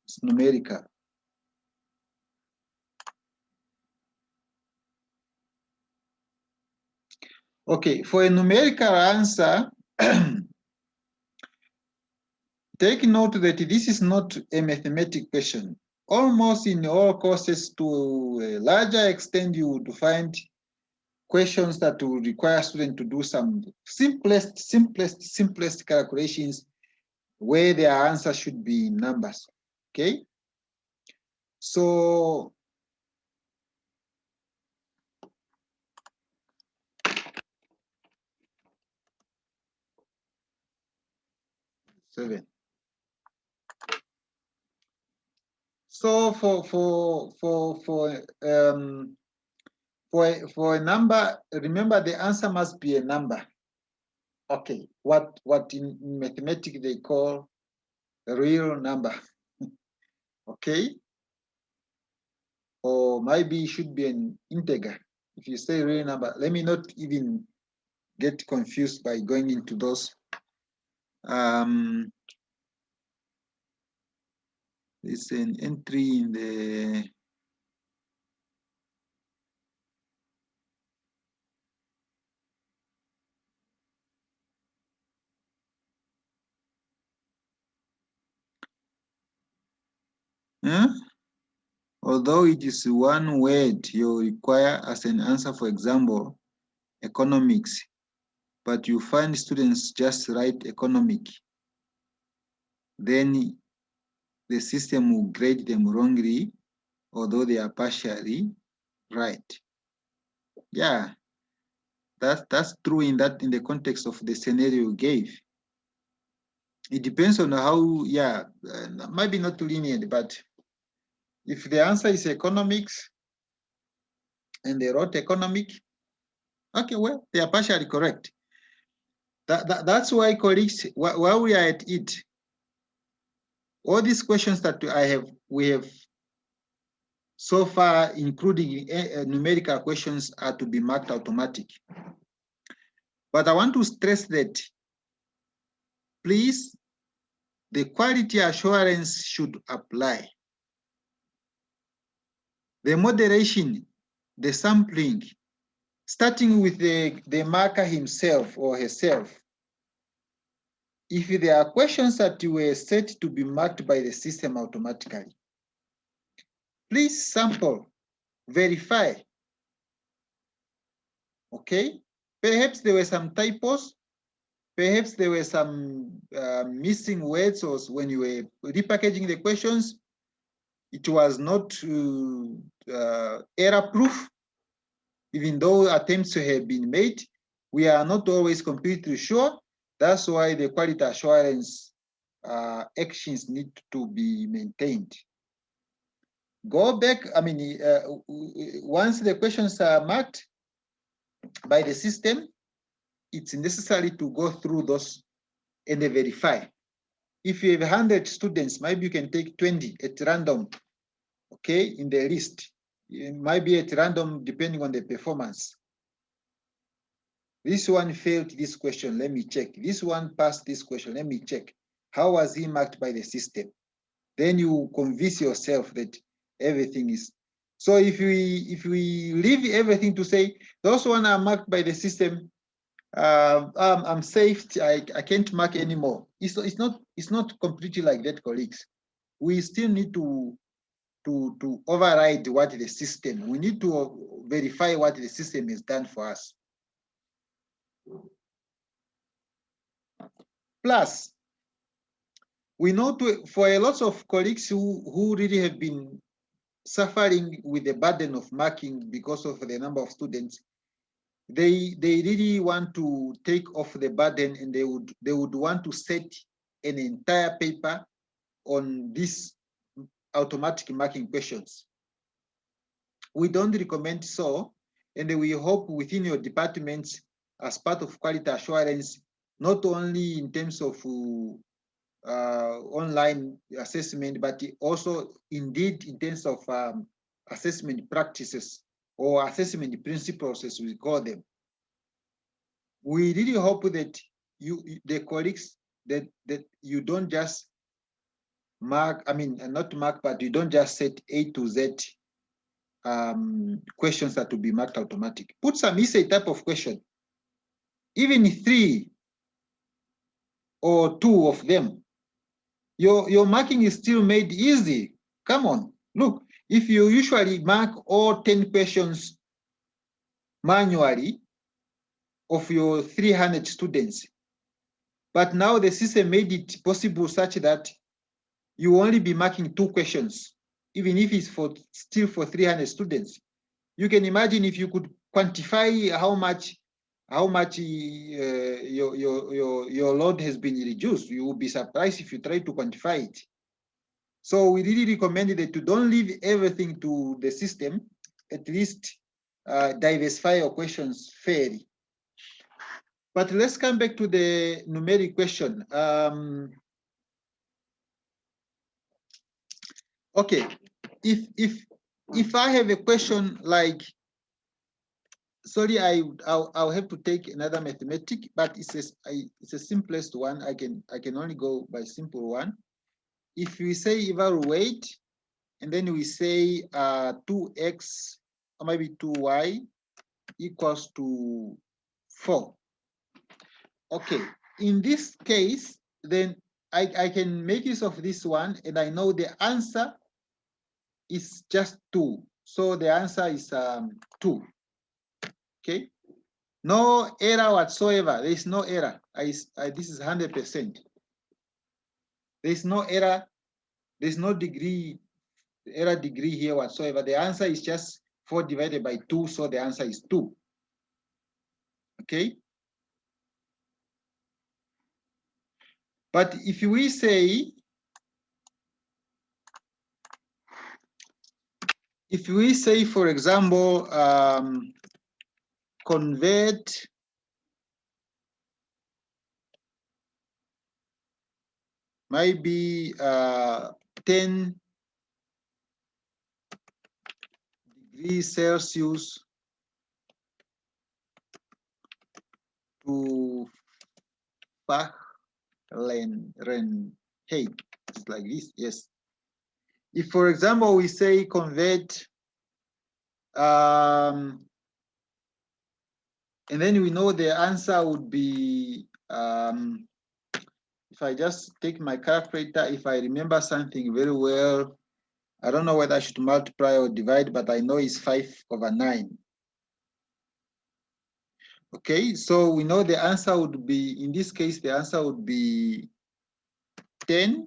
It's numerical. Okay, for a numerical answer, take note that this is not a mathematical question. Almost in all courses, to a larger extent, you would find questions that will require students to do some simplest calculations where their answer should be in numbers. Okay? So seven. So for a number, remember the answer must be a number. Okay, what in mathematics they call a real number. Okay, or maybe it should be an integer. If you say real number, let me not even get confused by going into those. It's an entry in the although it is one word you require as an answer, for example, economics, but you find students just write economic, then the system will grade them wrongly, although they are partially right. Yeah, that's true in the context of the scenario you gave. It depends on how, yeah, maybe not linear, but if the answer is economics and they wrote economic, okay, well, they are partially correct. That's why, colleagues, while we are at it, all these questions that we have so far, including numerical questions, are to be marked automatic. But I want to stress that, please, the quality assurance should apply. The moderation, the sampling, starting with the marker himself or herself. If there are questions that were set to be marked by the system automatically, please sample, verify. Okay? Perhaps there were some typos. Perhaps there were some missing words, or when you were repackaging the questions, it was not error-proof. Even though attempts have been made, we are not always completely sure. That's why the quality assurance actions need to be maintained. Go back, I mean, once the questions are marked by the system, it's necessary to go through those and verify. If you have 100 students, maybe you can take 20 at random, okay, in the list. It might be at random depending on the performance. This one failed this question, let me check. This one passed this question, let me check. How was he marked by the system? Then you convince yourself that everything is. So if we leave everything to say, those one are marked by the system, I'm safe, I can't mark anymore. It's not completely like that, colleagues. We still need to override what the system, we need to verify what the system has done for us. Plus, we know for a lot of colleagues who really have been suffering with the burden of marking because of the number of students, they really want to take off the burden, and they would want to set an entire paper on these automatic marking questions. We don't recommend so, and we hope within your departments, as part of quality assurance, not only in terms of online assessment, but also indeed in terms of assessment practices or assessment principles, as we call them. We really hope that the colleagues, that you don't just mark, not mark, but you don't just set A to Z questions that will be marked automatic. Put some essay type of question. Even 3 or 2 of them, your marking is still made easy. Come on, look, if you usually mark all 10 questions manually of your 300 students, but now the system made it possible such that you will only be marking 2 questions, even if it's still for 300 students. You can imagine if you could quantify how much your load has been reduced. You will be surprised if you try to quantify it. So we really recommend that you don't leave everything to the system. At least diversify your questions fairly. But let's come back to the numeric question. Okay, if I have a question like, sorry, I'll have to take another mathematic, but it's a simplest one. I can only go by simple one. If we say evaluate, and then we say 2x or maybe 2y equals to 4. Okay, in this case, then I can make use of this one, and I know the answer is just 2. So the answer is 2. Okay, no error whatsoever. There is no error. This is 100%. There is no error. There is no error degree here whatsoever. The answer is just 4 divided by 2, so the answer is 2. Okay. But if we say, for example, convert maybe 10 degrees Celsius to Fahrenheit. It's like this, yes. If, for example, we say convert, and then we know the answer would be, if I just take my calculator, if I remember something very well, I don't know whether I should multiply or divide, but I know it's 5/9. Okay, so we know the answer would be, in this case, the answer would be 10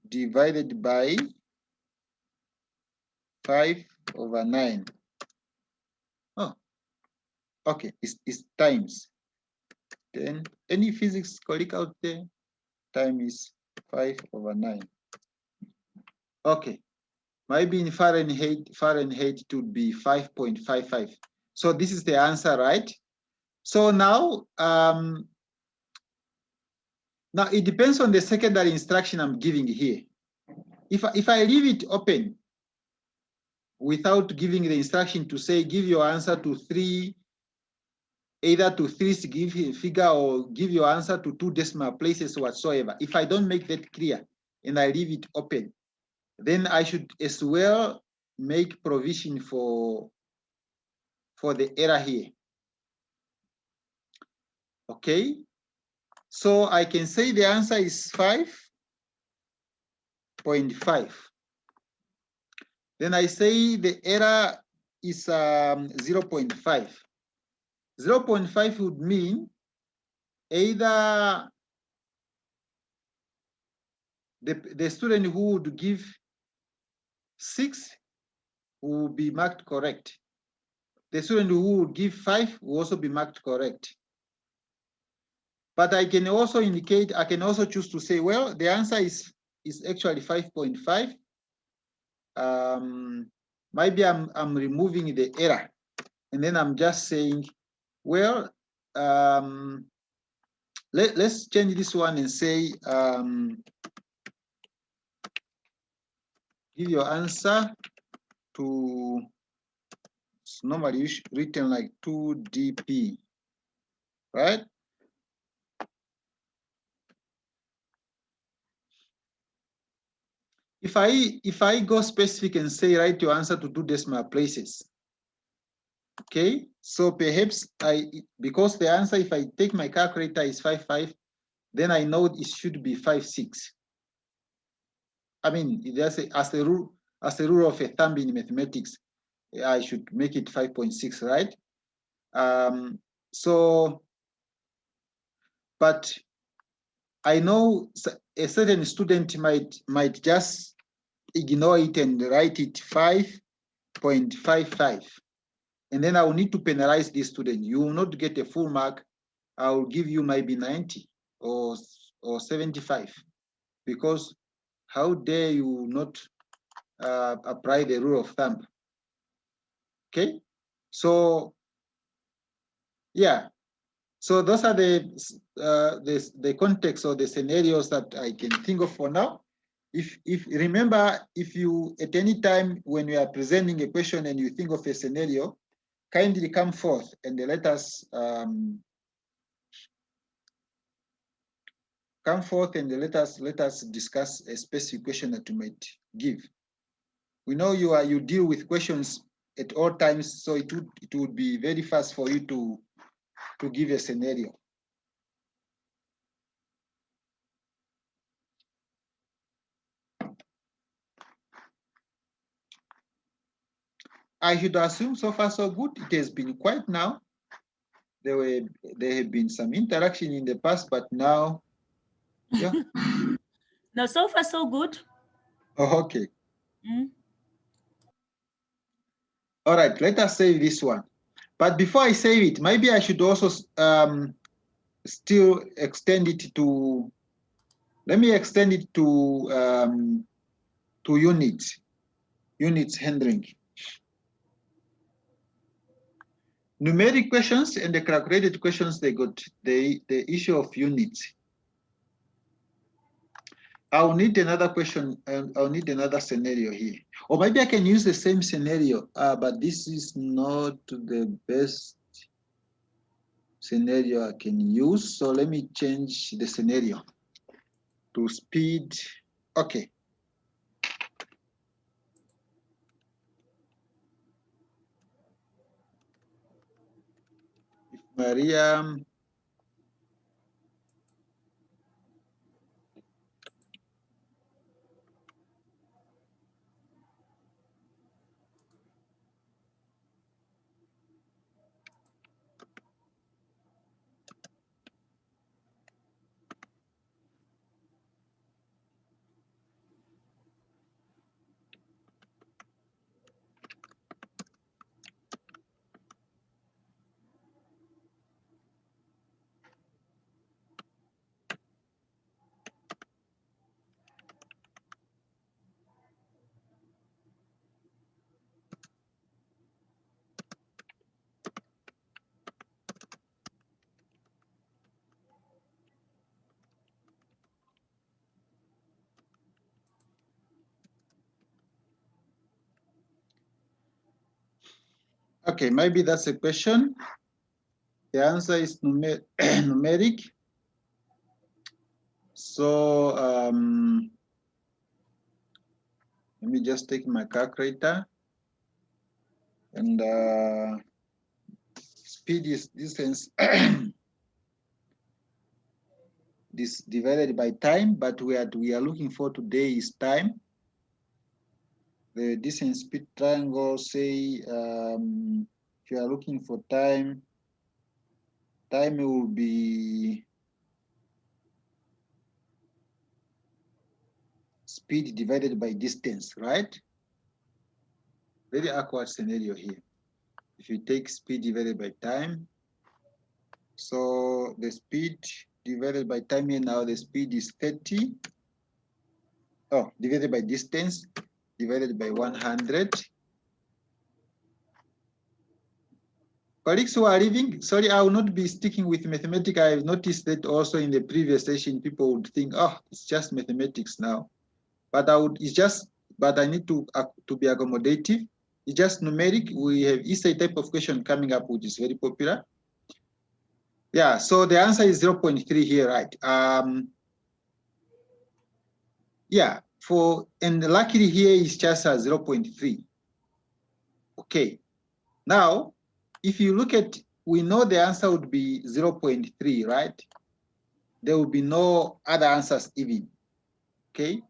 divided by 5/9. Oh, okay, it's times 10. Any physics colleague out there? Time is 5/9. Okay, maybe in Fahrenheit it would be 5.55. So this is the answer, right? So now, now it depends on the secondary instruction I'm giving here. If I leave it open without giving the instruction to say, give your answer to 3, either to 3 significant figure or give your answer to 2 decimal places whatsoever, if I don't make that clear and I leave it open, then I should as well make provision for the error here. Okay, so I can say the answer is 5.5. Then I say the error is 0.5. 0.5 would mean either the student who would give 6 will be marked correct. The student who would give 5 will also be marked correct. But I can also indicate, I can also choose to say, well, the answer is actually 5.5. Maybe I'm removing the error, and then I'm just saying, well, let's change this one and say, give your answer to, it's normally written like 2DP, right? If I go specific and say write your answer to 2 decimal places, okay, so perhaps because the answer, if I take my calculator, is 55, then I know it should be 56. I mean, as a rule of a thumb in mathematics, I should make it 5.6, right? So, but I know a certain student might just ignore it and write it 5.55. And then I will need to penalize this student. You will not get a full mark. I will give you maybe 90 or 75, because how dare you not apply the rule of thumb? Okay, so yeah, so those are the context or the scenarios that I can think of for now. If remember, if you at any time when you are presenting a question and you think of a scenario, kindly come forth and let us discuss a specific question that you might give. We know you deal with questions at all times, so it would be very fast for you to give a scenario. I should assume so far so good. It has been quiet now. There have been some interaction in the past, but now, yeah. No, so far so good. Oh, okay. Mm. All right, let us save this one. But before I save it, maybe I should also still extend it to, let me extend it to units handling. Numeric questions and the calculated questions, they got the issue of units. I'll need another question, and I'll need another scenario here. Or maybe I can use the same scenario, but this is not the best scenario I can use. So let me change the scenario to speed. Okay. If Maria, okay, maybe that's a question. The answer is numeric. So let me just take my calculator, and speed is distance this divided by time, but we are looking for today is time. The distance speed triangle, say if you are looking for time will be speed divided by distance, right? Very awkward scenario here. If you take speed divided by time, so the speed divided by time here, now the speed is 30. Oh, divided by distance, divided by 100. Colleagues who are leaving, sorry, I will not be sticking with mathematics. I've noticed that also in the previous session, people would think, oh, it's just mathematics now. But but I need to be accommodative. It's just numeric. We have ESA type of question coming up, which is very popular. Yeah, so the answer is 0.3 here, right? Yeah, and luckily here is just a 0.3. Okay. Now, if you look at, we know the answer would be 0.3, right? There will be no other answers even. Okay.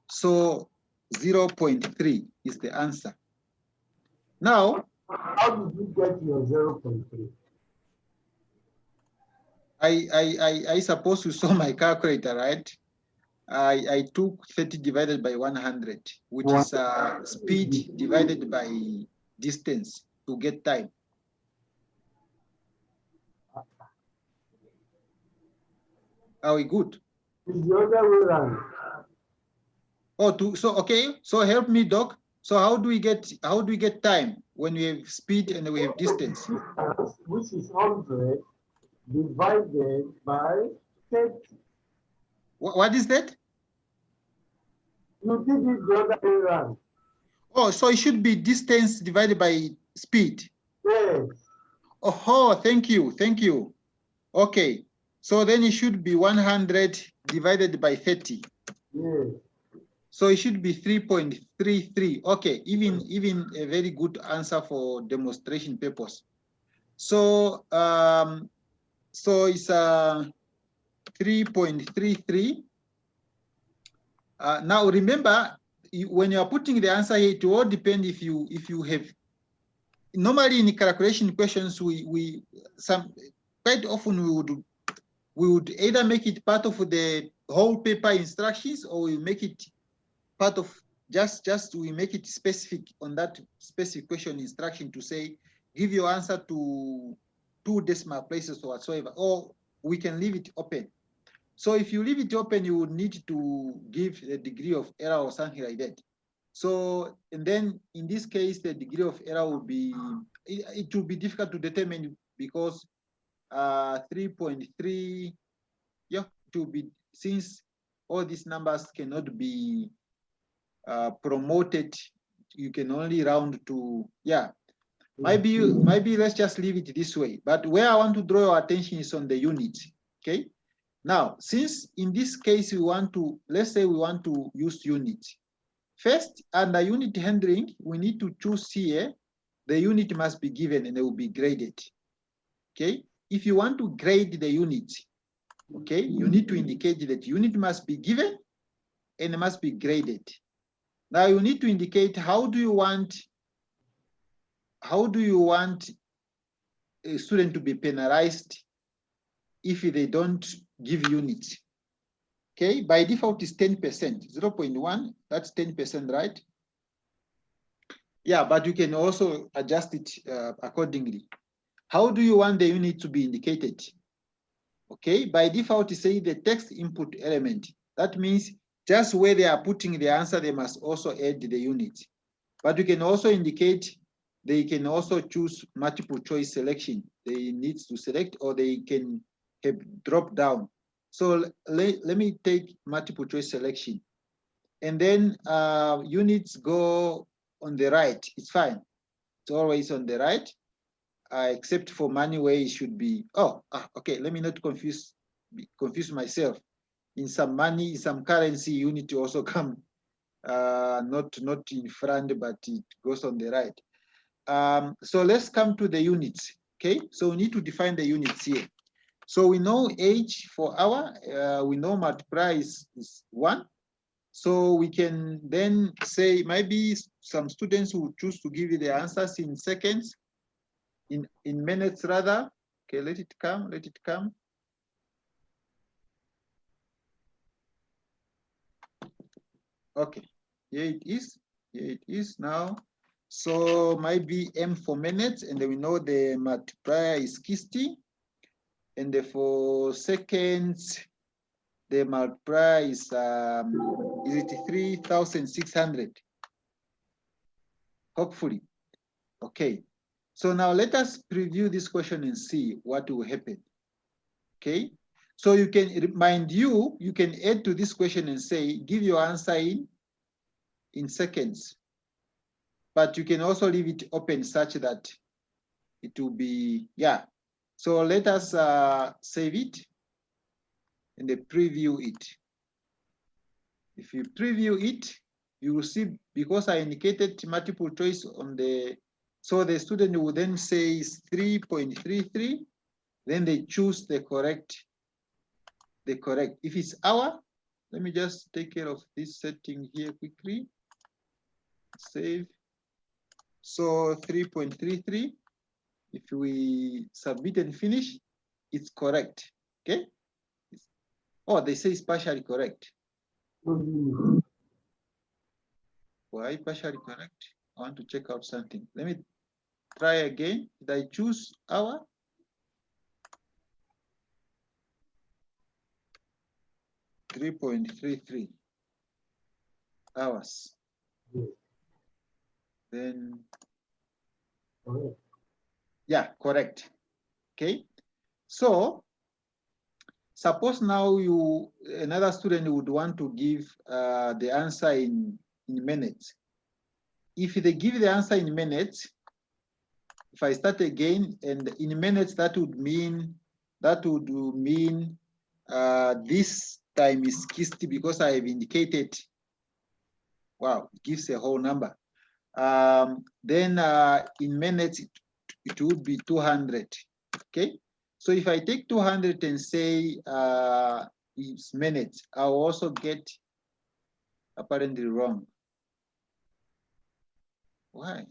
So 0.3 is the answer. Now, how did you get your 0.3? I suppose you saw my calculator, right? I took 30 divided by 100, which is speed divided by distance to get time. Are we good? It's the other way around. Oh, so okay. So help me, Doc. So how do we get time when we have speed and we have distance? Which is 100 divided by 30. What is that? You did it the other way around. Oh, so it should be distance divided by speed. Yes. Oh, thank you. Thank you. Okay. So then it should be 100 divided by 30. Yes. So it should be 3.33. Okay, even a very good answer for demonstration purpose. So so it's 3.33. Now remember, when you are putting the answer here, it will all depend if you have. Normally in calculation questions, quite often we would either make it part of the whole paper instructions, or we make it part of we make it specific on that specific question instruction to say, give your answer to 2 decimal places or whatsoever, or we can leave it open. So if you leave it open, you would need to give a degree of error or something like that. So, and then in this case, the degree of error will be, it will be difficult to determine because 3.3, yeah, it will be, since all these numbers cannot be promoted, you can only round to, yeah, maybe let's just leave it this way. But where I want to draw your attention is on the unit. Okay. Now, since in this case we want to, let's say we want to use unit. First, under unit handling, we need to choose here, the unit must be given and it will be graded. Okay. If you want to grade the unit, okay, you need to indicate that unit must be given and it must be graded. Now you need to indicate how do you want a student to be penalized if they don't give units. Okay, by default is 10%, 0.1, that's 10%, right? Yeah, but you can also adjust it accordingly. How do you want the unit to be indicated? Okay, by default, say the text input element. That means just where they are putting the answer, they must also add the unit. But you can also indicate, they can also choose multiple choice selection. They need to select, or they can have drop down. So let me take multiple choice selection. And then units go on the right. It's fine. It's always on the right, except for money where it should be. Oh, okay. Let me not confuse myself. In some money, in some currency, unit also come not in front, but it goes on the right. So let's come to the units. Okay, so we need to define the units here. So we know age for hour, we know multiply is 1. So we can then say, maybe some students will choose to give you the answers in seconds, in minutes rather. Okay, let it come. Okay, here it is now. So maybe M for minutes, and then we know the multiplier is 60. And for seconds, the multiplier is it 3,600? Hopefully. Okay. So now let us preview this question and see what will happen. Okay. So you can you can add to this question and say, give your answer in seconds. But you can also leave it open such that it will be, yeah. So let us save it and preview it. If you preview it, you will see, because I indicated multiple choice on the, so the student will then say 3.33, then they choose the correct. If it's hour, let me just take care of this setting here quickly. Save. So 3.33, if we submit and finish, it's correct, okay? Oh, they say it's partially correct. Why partially correct? I want to check out something. Let me try again. Did I choose hour? .33 hours. Then, yeah, correct. Okay. So, suppose now another student would want to give the answer in minutes. If they give the answer in minutes, if I start again, and in minutes, that would mean this time is 60 because I have indicated. Wow, it gives a whole number. Then in minutes, it would be 200. Okay, so if I take 200 and say it's minutes, I'll also get apparently wrong. Why?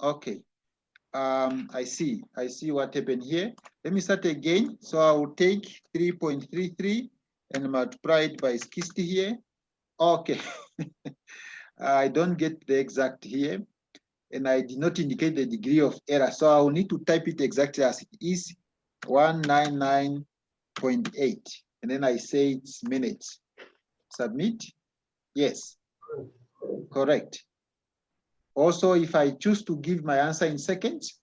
Okay. I see what happened here. Let me start again. So I will take 3.33 and multiply it by 60 here. Okay. I don't get the exact here, and I did not indicate the degree of error. So I will need to type it exactly as it is, 199.8. And then I say it's minutes. Submit. Yes, correct. Also, if I choose to give my answer in seconds,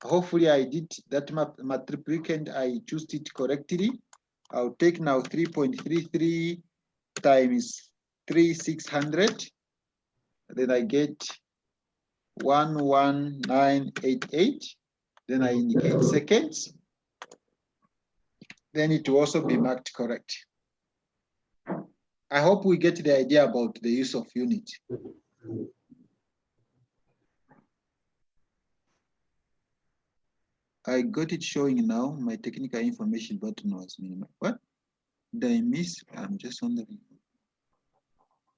hopefully I did that multiplicand, I choose it correctly. I'll take now 3.33 times 3,600. Then I get 11988. Then I indicate seconds. Then it will also be marked correct. I hope we get the idea about the use of unit. I got it showing now. My technical information button was minimal. What did I miss? I'm just wondering.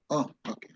Oh, okay.